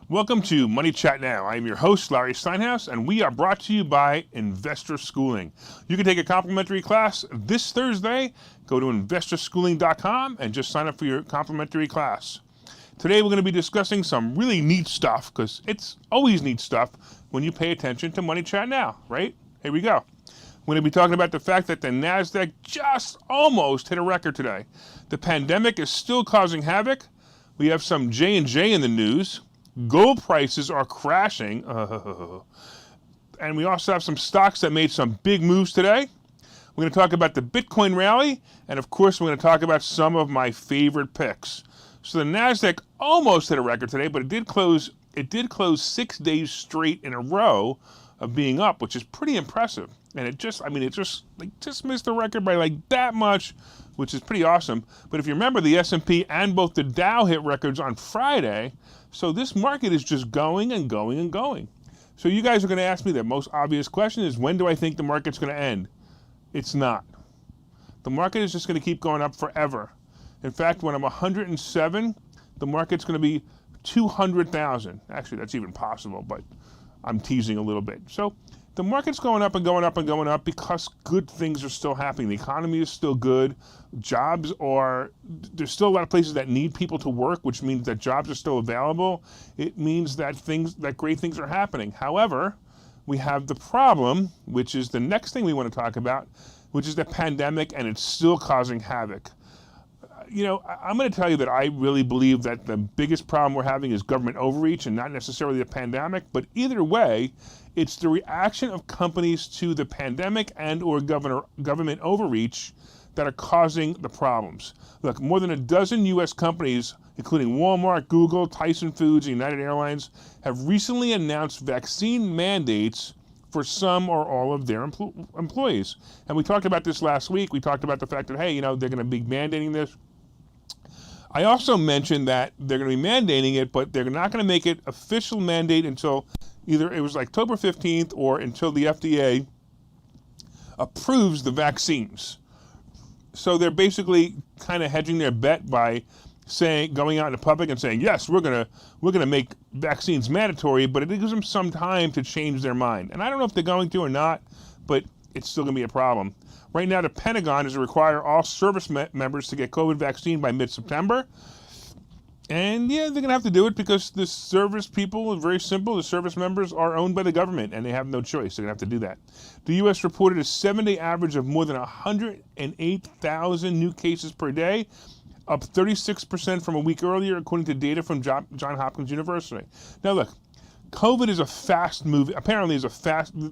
Welcome to Money Chat Now. I am your host, Larry Steinhouse, and we are brought to you by Investor Schooling. You can take a complimentary class this Thursday. Go to investorschooling.com and just sign up for your complimentary class. Today we're going to be discussing some really neat stuff, because it's always neat stuff when you pay attention to Money Chat Now, right? Here we go. We're going to be talking about the fact that the NASDAQ just almost hit a record today. The pandemic is still causing havoc. We have some J&J in the news. Gold prices are crashing. And we also have some stocks that made some big moves today. We're going to talk about the Bitcoin rally. And of course, we're going to talk about some of my favorite picks. So the NASDAQ almost hit a record today, but it did close 6 days straight in a row of being up, which is pretty impressive. And it just missed the record by like that much, which is pretty awesome. But if you remember, the S&P and both the Dow hit records on Friday. So this market is just going and going and going. So you guys are going to ask me the most obvious question is, when do I think the market's going to end? It's not. The market is just going to keep going up forever. In fact, when I'm 107, the market's going to be 200,000. Actually, that's even possible, but I'm teasing a little bit. So the market's going up and going up and going up because good things are still happening. The economy is still good. There's still a lot of places that need people to work, which means that jobs are still available. It means that great things are happening. However, we have the problem, which is the next thing we want to talk about, which is the pandemic, and it's still causing havoc. I'm going to tell you that I really believe that the biggest problem we're having is government overreach and not necessarily the pandemic. But either way, it's the reaction of companies to the pandemic and or government overreach that are causing the problems. Look, more than a dozen U.S. companies, including Walmart, Google, Tyson Foods, and United Airlines, have recently announced vaccine mandates for some or all of their employees. And we talked about this last week. We talked about the fact that, hey, they're going to be mandating this. I also mentioned that they're going to be mandating it, but they're not going to make it official mandate until either it was like October 15th or until the FDA approves the vaccines. So they're basically kind of hedging their bet by going out in the public and saying, yes, we're gonna make vaccines mandatory, but it gives them some time to change their mind. And I don't know if they're going to or not, but it's still gonna be a problem. Right now, the Pentagon is to require all service members to get COVID vaccine by mid-September. And yeah, they're gonna have to do it because the service people are very simple. The service members are owned by the government and they have no choice. They're gonna have to do that. The U.S. reported a 7-day average of more than 108,000 new cases per day, up 36% from a week earlier, according to data from Johns Hopkins University. Now look, COVID is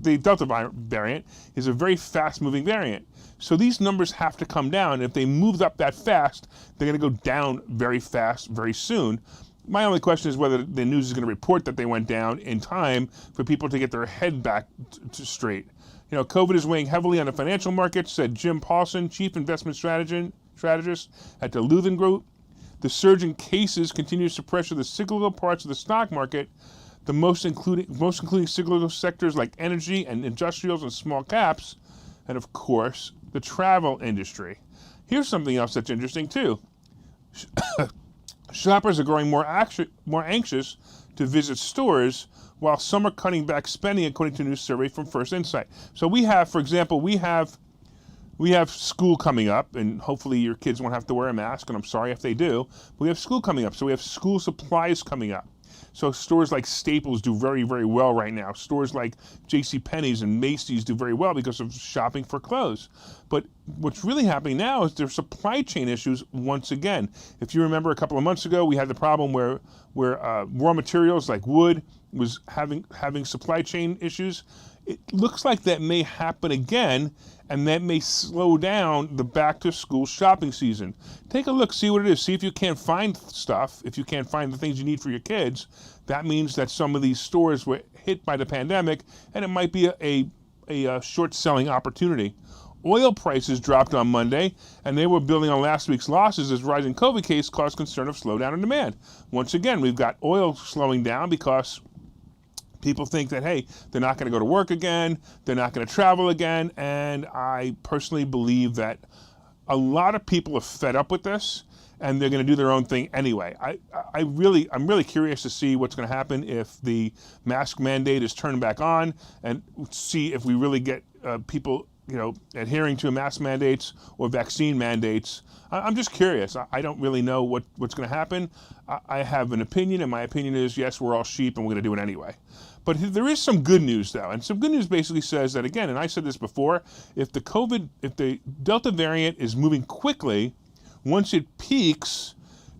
the Delta variant is a very fast-moving variant. So these numbers have to come down. If they moved up that fast, they're going to go down very fast, very soon. My only question is whether the news is going to report that they went down in time for people to get their head back straight. COVID is weighing heavily on the financial markets, said Jim Paulson, chief investment strategist at the Luthen Group. The surge in cases continues to pressure the cyclical parts of the stock market, most including cyclical sectors like energy and industrials and small caps, and of course, the travel industry. Here's something else that's interesting too. Shoppers are growing more anxious to visit stores, while some are cutting back spending, according to a new survey from First Insight. So we have, for example, we have school coming up, and hopefully your kids won't have to wear a mask, and I'm sorry if they do. But we have school coming up, so we have school supplies coming up. So stores like Staples do very, very well right now. Stores like JCPenney's and Macy's do very well because of shopping for clothes. But what's really happening now is there's supply chain issues once again. If you remember a couple of months ago, we had the problem where raw materials like wood was having supply chain issues. It looks like that may happen again, and that may slow down the back-to-school shopping season. Take a look, see what it is. See if you can't find stuff, if you can't find the things you need for your kids. That means that some of these stores were hit by the pandemic, and it might be a short-selling opportunity. Oil prices dropped on Monday, and they were building on last week's losses as rising COVID case caused concern of slowdown in demand. Once again, we've got oil slowing down because people think that, hey, they're not going to go to work again, they're not going to travel again, and I personally believe that a lot of people are fed up with this, and they're going to do their own thing anyway. I'm really curious to see what's going to happen if the mask mandate is turned back on, and see if we really get people, adhering to mask mandates or vaccine mandates. I'm just curious. I don't really know what's going to happen. I have an opinion, and my opinion is, yes, we're all sheep, and we're going to do it anyway. But there is some good news, though, and some good news basically says that, again, and I said this before, if the Delta variant is moving quickly, once it peaks,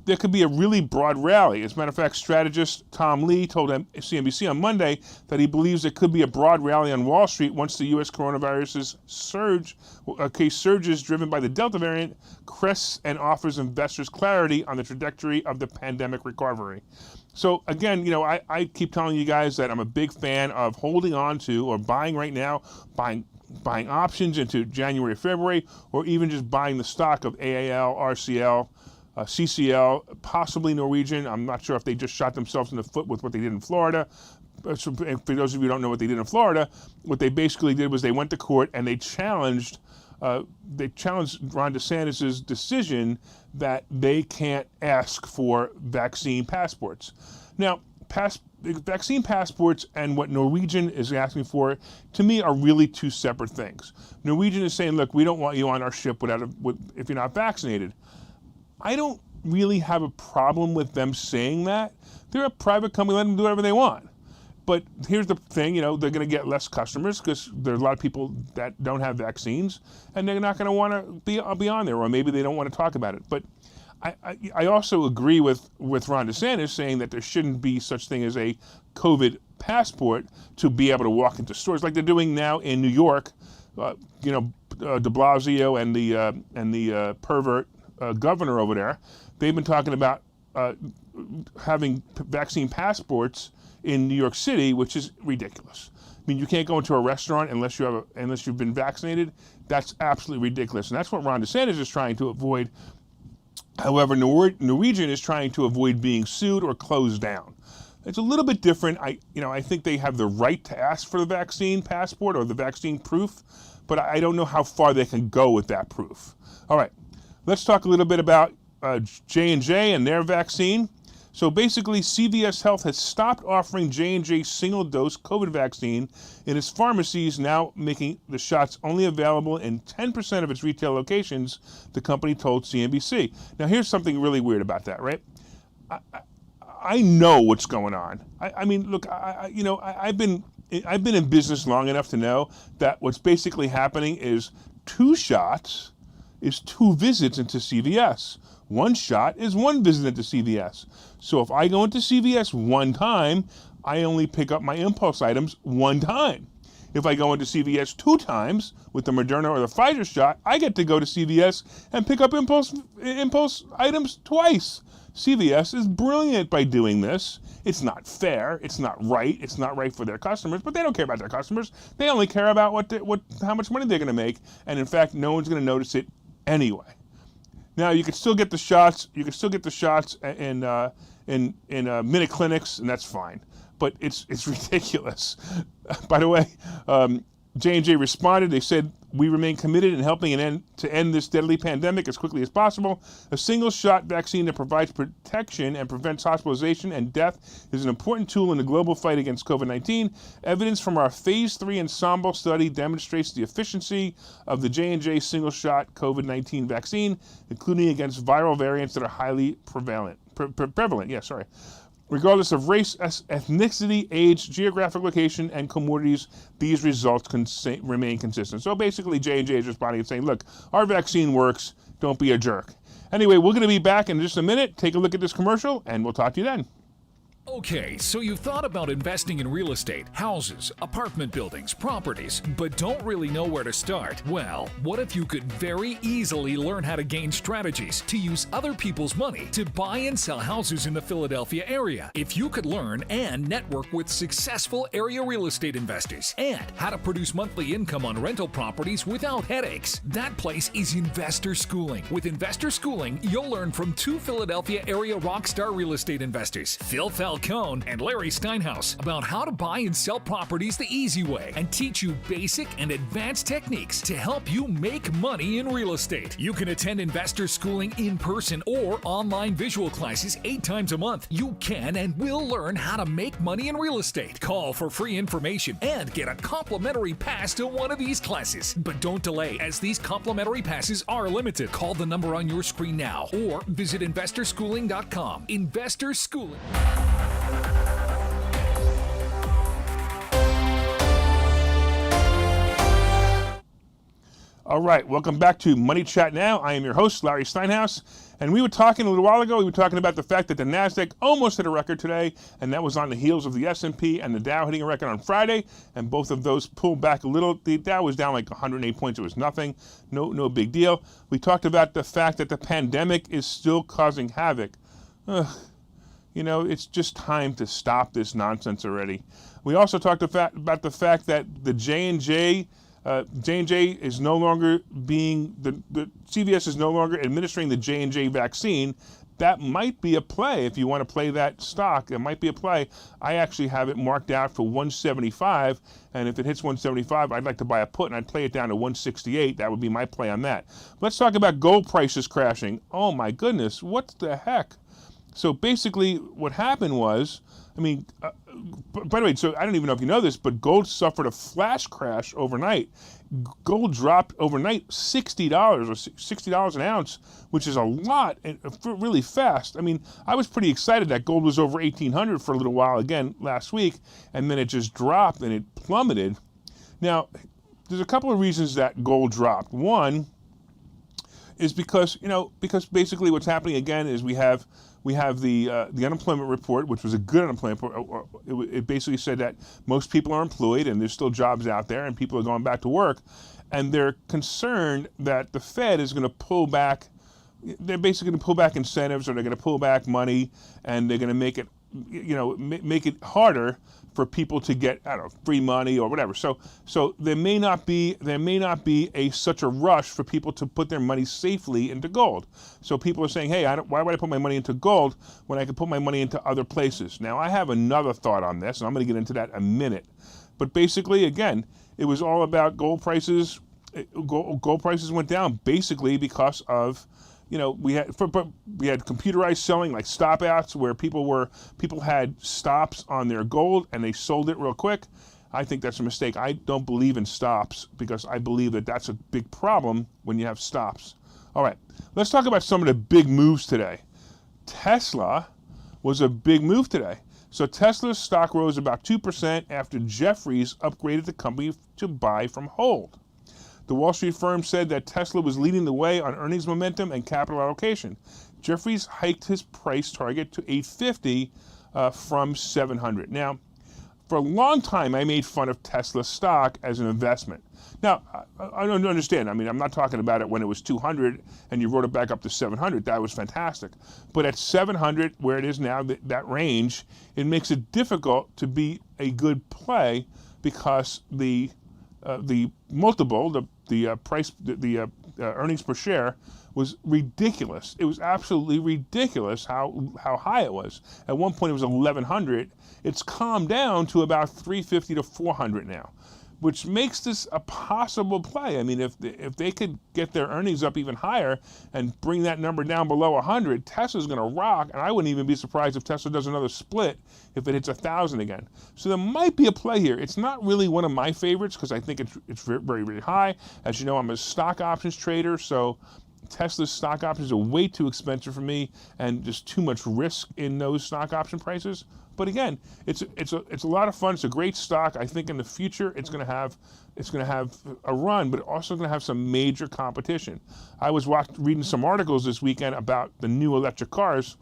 there could be a really broad rally. As a matter of fact, strategist Tom Lee told CNBC on Monday that he believes there could be a broad rally on Wall Street once the U.S. coronavirus case surges driven by the Delta variant crests and offers investors clarity on the trajectory of the pandemic recovery. So again, I keep telling you guys that I'm a big fan of holding on to or buying right now, buying options into January, February, or even just buying the stock of AAL, RCL, CCL, possibly Norwegian. I'm not sure if they just shot themselves in the foot with what they did in Florida. So for those of you who don't know what they did in Florida, what they basically did was they went to court and they challenged Ron DeSantis' decision that they can't ask for vaccine passports. Now, vaccine passports and what Norwegian is asking for, to me, are really two separate things. Norwegian is saying, look, we don't want you on our ship if you're not vaccinated. I don't really have a problem with them saying that. They're a private company, let them do whatever they want. But here's the thing, they're going to get less customers because there's a lot of people that don't have vaccines, and they're not going to want to be on there, or maybe they don't want to talk about it. But I also agree with Ron DeSantis saying that there shouldn't be such thing as a COVID passport to be able to walk into stores like they're doing now in New York. De Blasio and the pervert governor over there, they've been talking about having vaccine passports in New York City, which is ridiculous. I mean, you can't go into a restaurant unless you've been vaccinated. That's absolutely ridiculous, and that's what Ron DeSantis is trying to avoid. However, Norwegian is trying to avoid being sued or closed down. It's a little bit different. I think they have the right to ask for the vaccine passport or the vaccine proof, but I don't know how far they can go with that proof. All right, let's talk a little bit about J&J and their vaccine. So basically, CVS Health has stopped offering J&J single-dose COVID vaccine in its pharmacies, now making the shots only available in 10% of its retail locations, the company told CNBC. Now, here's something really weird about that, right? I know what's going on. I mean, look, I've been in business long enough to know that what's basically happening is 2 shots is 2 visits into CVS. 1 shot is 1 visit into CVS. So if I go into CVS 1 time, I only pick up my impulse items 1 time. If I go into CVS 2 times with the Moderna or the Pfizer shot, I get to go to CVS and pick up impulse items twice. CVS is brilliant by doing this. It's not fair. It's not right. It's not right for their customers, but they don't care about their customers. They only care about how much money they're going to make, and in fact, no one's going to notice it anyway. Now, you can still get the shots. You can still get the shots in minute clinics, and that's fine. But it's ridiculous. By the way, J&J responded. They said, "We remain committed in helping to end this deadly pandemic as quickly as possible. A single-shot vaccine that provides protection and prevents hospitalization and death is an important tool in the global fight against COVID-19. Evidence from our Phase 3 Ensemble study demonstrates the efficiency of the J&J single-shot COVID-19 vaccine, including against viral variants that are highly prevalent. Regardless of race, ethnicity, age, geographic location, and commodities, these results remain consistent." So basically, J&J is responding and saying, look, our vaccine works. Don't be a jerk. Anyway, we're going to be back in just a minute. Take a look at this commercial, and we'll talk to you then. Okay, so you've thought about investing in real estate, houses, apartment buildings, properties, but don't really know where to start? Well, what if you could very easily learn how to gain strategies to use other people's money to buy and sell houses in the Philadelphia area? If you could learn and network with successful area real estate investors and how to produce monthly income on rental properties without headaches, that place is Investor Schooling. With Investor Schooling, you'll learn from 2 Philadelphia area rockstar real estate investors, Phil Felton Mel Cohn and Larry Steinhouse about how to buy and sell properties the easy way and teach you basic and advanced techniques to help you make money in real estate. You can attend investor schooling in person or online visual classes 8 times a month. You can and will learn how to make money in real estate. Call for free information and get a complimentary pass to one of these classes. But don't delay, as these complimentary passes are limited. Call the number on your screen now or visit investorschooling.com. Investor Schooling. All right, welcome back to Money Chat Now. I am your host, Larry Steinhouse, and we were talking a little while ago, we were talking about the fact that the NASDAQ almost hit a record today, and that was on the heels of the S&P and the Dow hitting a record on Friday, and both of those pulled back a little. The Dow was down like 108 points. It was nothing, no big deal. We talked about the fact that the pandemic is still causing havoc. You know, it's just time to stop this nonsense already. We also talked about the fact that the J&J is no longer being, the CVS is no longer administering the J&J vaccine. That might be a play if you want to play that stock. It might be a play. I actually have it marked out for 175, and if it hits 175, I'd like to buy a put, and I'd play it down to 168. That would be my play on that. Let's talk about gold prices crashing. Oh my goodness, what the heck? So basically what happened was, I mean, by the way, so I don't even know if you know this, but gold suffered a flash crash overnight. Gold dropped overnight $60 or $60 an ounce, which is a lot and really fast. I mean, I was pretty excited that gold was over 1,800 for a little while again last week, and then it just dropped and it plummeted. Now, there's a couple of reasons that gold dropped. One is because basically what's happening again is we have the unemployment report, which was a good unemployment report. It basically said that most people are employed and there's still jobs out there and people are going back to work. And they're concerned that the Fed is going to pull back. They're basically going to pull back incentives, or they're going to pull back money, and they're going to make it, make it harder for people to get, I don't know, free money or whatever. So there may not be such a rush for people to put their money safely into gold. So people are saying, hey, why would I put my money into gold when I could put my money into other places? Now, I have another thought on this, and I'm going to get into that in a minute. But basically, again, it was all about gold prices. Gold prices went down basically because of, we had computerized selling, like stop outs, where people had stops on their gold and they sold it real quick. I think that's a mistake. I don't believe in stops because I believe that that's a big problem when you have stops. All right, let's talk about some of the big moves today. Tesla was a big move today. So Tesla's stock rose about 2% after Jefferies upgraded the company to buy from hold. The Wall Street firm said that Tesla was leading the way on earnings momentum and capital allocation. Jefferies hiked his price target to $850 from $700. Now, for a long time, I made fun of Tesla stock as an investment. Now, I don't understand. I mean, I'm not talking about it when it was 200 and you wrote it back up to 700. That was fantastic. But at 700, where it is now, that range, it makes it difficult to be a good play because the multiple, the price, the earnings per share was ridiculous. It was absolutely ridiculous how high it was. At one point it was 1,100. It's calmed down to about 350 to 400 now, which makes this a possible play. I mean, if they could get their earnings up even higher and bring that number down below 100, Tesla's going to rock, and I wouldn't even be surprised if Tesla does another split if it hits 1,000 again. So there might be a play here. It's not really one of my favorites because I think it's very, very high. As you know, I'm a stock options trader, so Tesla's stock options are way too expensive for me, and there's too much risk in those stock option prices. But again, it's a lot of fun. It's a great stock. I think in the future it's going to have a run, but also going to have some major competition. I was reading some articles this weekend about the new electric cars.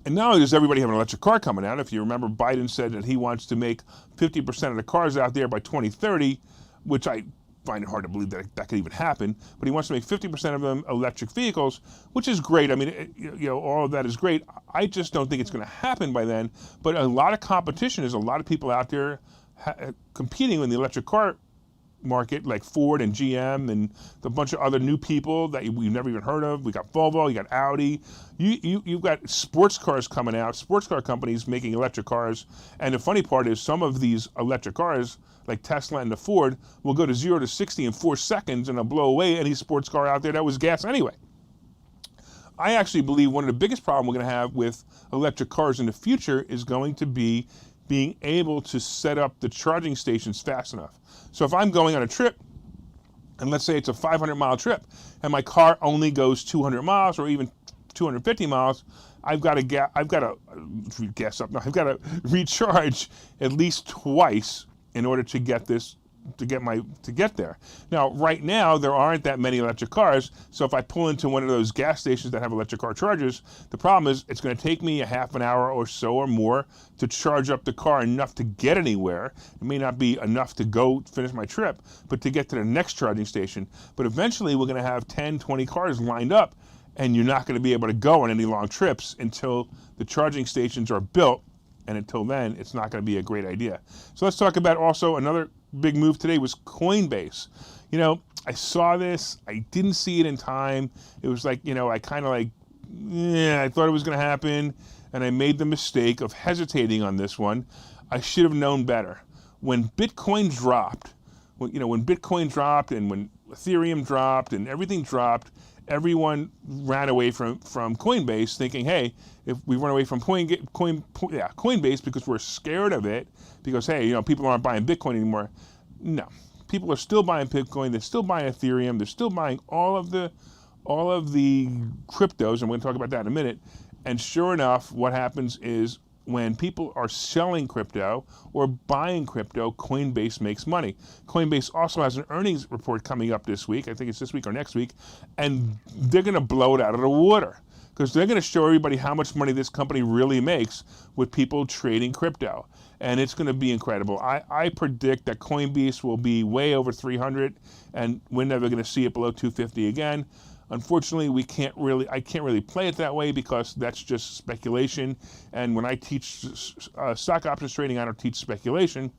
And not only does everybody have an electric car coming out, if you remember, Biden said that he wants to make 50% of the cars out there by 2030, which I find it hard to believe that could even happen, but he wants to make 50% of them electric vehicles, which is great. I mean, all of that is great. I just don't think it's going to happen by then, but a lot of competition. There's a lot of people out there competing in the electric car market, like Ford and GM and a bunch of other new people that we've never even heard of. We got Volvo, you got Audi. You've got sports cars coming out, sports car companies making electric cars. And the funny part is some of these electric cars, like Tesla and the Ford, will go to 0 to 60 in 4 seconds and they'll blow away any sports car out there that was gas anyway. I actually believe one of the biggest problems we're going to have with electric cars in the future is going to be being able to set up the charging stations fast enough. So if I'm going on a trip, and let's say it's a 500-mile trip, and my car only goes 200 miles or even 250 miles, I've got to recharge at least twice in order to get there. Now, right now, there aren't that many electric cars, so if I pull into one of those gas stations that have electric car chargers, the problem is it's going to take me a half an hour or so or more to charge up the car enough to get anywhere. It may not be enough to go finish my trip, but to get to the next charging station. But eventually, we're going to have 10, 20 cars lined up, and you're not going to be able to go on any long trips until the charging stations are built. And until then, it's not going to be a great idea. So let's talk about also another big move today was Coinbase. You know, I saw this. I didn't see it in time. It was like, I kind of like, I thought it was going to happen. And I made the mistake of hesitating on this one. I should have known better. When Bitcoin dropped, when Bitcoin dropped and when Ethereum dropped and everything dropped, everyone ran away from Coinbase thinking, hey, if we run away from Coinbase because we're scared of it, because, hey, people aren't buying Bitcoin anymore. No, people are still buying Bitcoin. They're still buying Ethereum. They're still buying all of the cryptos, and we're going to talk about that in a minute. And sure enough, what happens is when people are selling crypto or buying crypto, Coinbase makes money. Coinbase also has an earnings report coming up this week. I think it's this week or next week. And they're going to blow it out of the water because they're going to show everybody how much money this company really makes with people trading crypto. And it's going to be incredible. I predict that Coinbase will be way over 300 and we're never going to see it below 250 again. Unfortunately, I can't really play it that way because that's just speculation. And when I teach stock options trading, I don't teach speculation.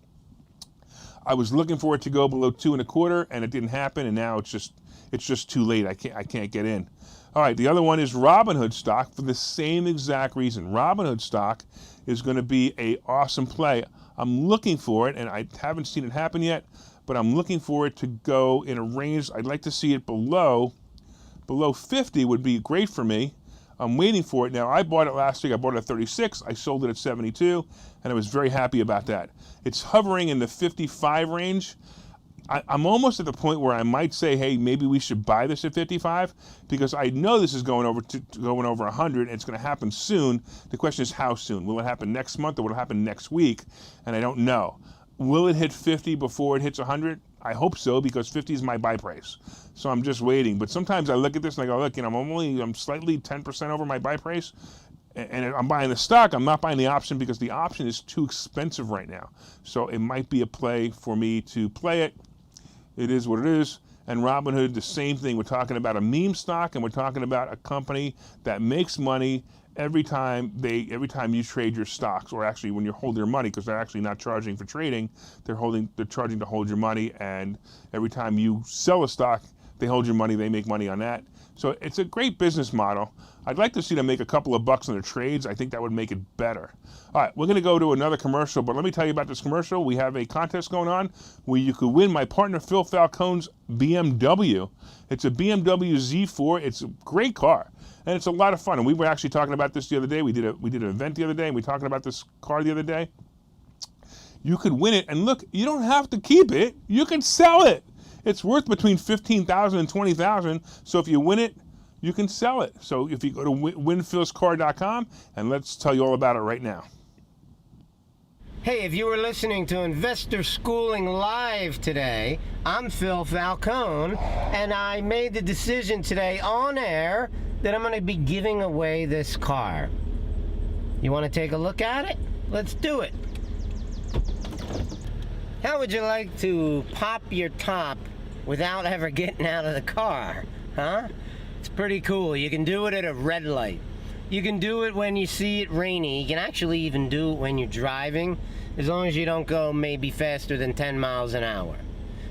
I was looking for it to go below 2.25, and it didn't happen. And now it's just too late. I can't get in. All right, the other one is Robinhood stock for the same exact reason. Robinhood stock is going to be an awesome play. I'm looking for it, and I haven't seen it happen yet, but I'm looking for it to go in a range. I'd like to see it below 50 would be great for me. I'm waiting for it. Now, I bought it last week. I bought it at 36. I sold it at 72, and I was very happy about that. It's hovering in the 55 range. I'm almost at the point where I might say, hey, maybe we should buy this at 55 because I know this is going over 100 and it's going to happen soon. The question is how soon? Will it happen next month or will it happen next week? And I don't know. Will it hit 50 before it hits 100? I hope so because 50 is my buy price. So I'm just waiting. But sometimes I look at this and I go, look, I'm slightly 10% over my buy price. And I'm buying the stock. I'm not buying the option because the option is too expensive right now. So it might be a play for me to play it. It is what it is. And Robinhood, the same thing. We're talking about a meme stock, and we're talking about a company that makes money every time you trade your stocks, or actually when you hold your money, because they're actually not charging for trading. They're charging to hold your money, and every time you sell a stock, they hold your money. They make money on that. So it's a great business model. I'd like to see them make a couple of bucks on their trades. I think that would make it better. All right, we're going to go to another commercial, but let me tell you about this commercial. We have a contest going on where you could win my partner Phil Falcone's BMW. It's a BMW Z4. It's a great car, and it's a lot of fun. And we were actually talking about this the other day. We did an event the other day, and we were talking about this car the other day. You could win it, and look, you don't have to keep it. You can sell it. It's worth between $15,000 and $20,000. So if you win it, you can sell it. So if you go to winphilscar.com, and let's tell you all about it right now. Hey, if you were listening to Investor Schooling Live today, I'm Phil Falcone, and I made the decision today on air that I'm going to be giving away this car. You want to take a look at it? Let's do it. How would you like to pop your top without ever getting out of the car? Huh? It's pretty cool. You can do it at a red light. You can do it when you see it rainy. You can actually even do it when you're driving, as long as you don't go maybe faster than 10 miles an hour.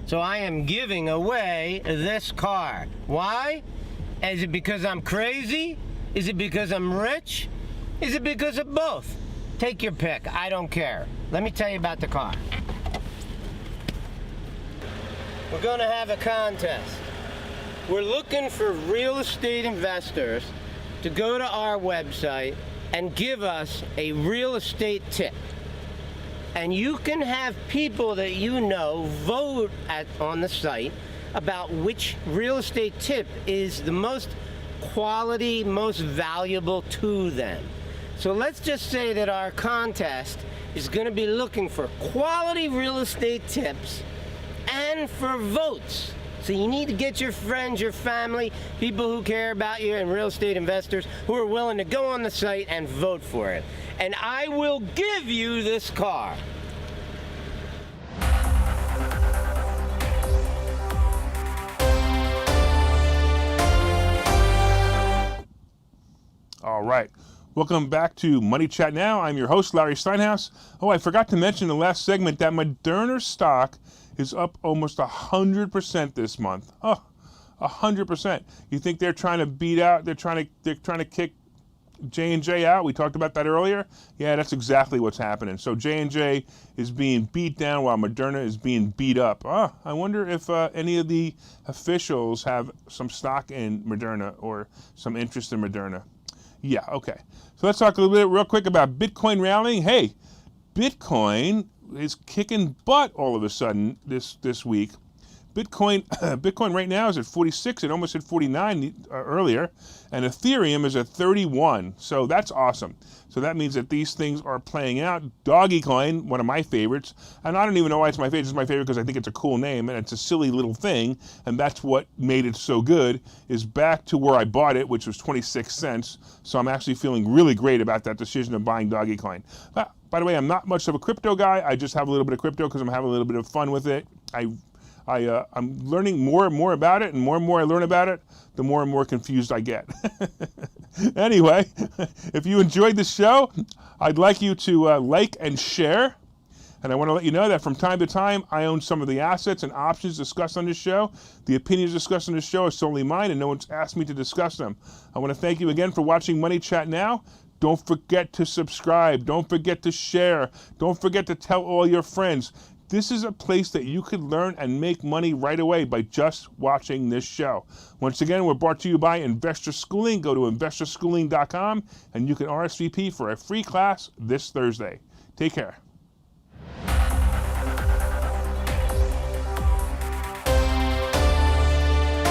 So I am giving away this car. Why? Is it because I'm crazy? Is it because I'm rich? Is it because of both? Take your pick. I don't care. Let me tell you about the car. We're going to have a contest. We're looking for real estate investors to go to our website and give us a real estate tip. And you can have people that you know vote on the site about which real estate tip is the most quality, most valuable to them. So let's just say that our contest is going to be looking for quality real estate tips and for votes. So you need to get your friends, your family, people who care about you, and real estate investors who are willing to go on the site and vote for it. And I will give you this car. All right. Welcome back to Money Chat Now. I'm your host, Larry Steinhouse. Oh, I forgot to mention in the last segment that Moderna stock is up almost 100% this month. Oh, 100%. You think they're trying to beat out, they're trying to kick J&J out? We talked about that earlier. Yeah, that's exactly what's happening. So J&J is being beat down while Moderna is being beat up. Oh, I wonder if any of the officials have some stock in Moderna or some interest in Moderna. Yeah, okay. So let's talk a little bit real quick about Bitcoin rallying. Hey, Bitcoin is kicking butt all of a sudden this week. Bitcoin right now is at 46. It almost hit 49 earlier, and Ethereum is at 31. So that's awesome. So that means that these things are playing out. Dogecoin, one of my favorites, and I don't even know why it's my favorite. It's my favorite because I think it's a cool name and it's a silly little thing, and that's what made it so good. Is back to where I bought it, which was 26 cents. So I'm actually feeling really great about that decision of buying Dogecoin. By the way, I'm not much of a crypto guy. I just have a little bit of crypto because I'm having a little bit of fun with it. I'm learning more and more about it, and more I learn about it, the more and more confused I get. Anyway, if you enjoyed this show, I'd like you to like and share. And I want to let you know that from time to time, I own some of the assets and options discussed on this show. The opinions discussed on this show are solely mine, and no one's asked me to discuss them. I want to thank you again for watching Money Chat Now. Don't forget to subscribe. Don't forget to share. Don't forget to tell all your friends. This is a place that you could learn and make money right away by just watching this show. Once again, we're brought to you by Investor Schooling. Go to investorschooling.com and you can RSVP for a free class this Thursday. Take care.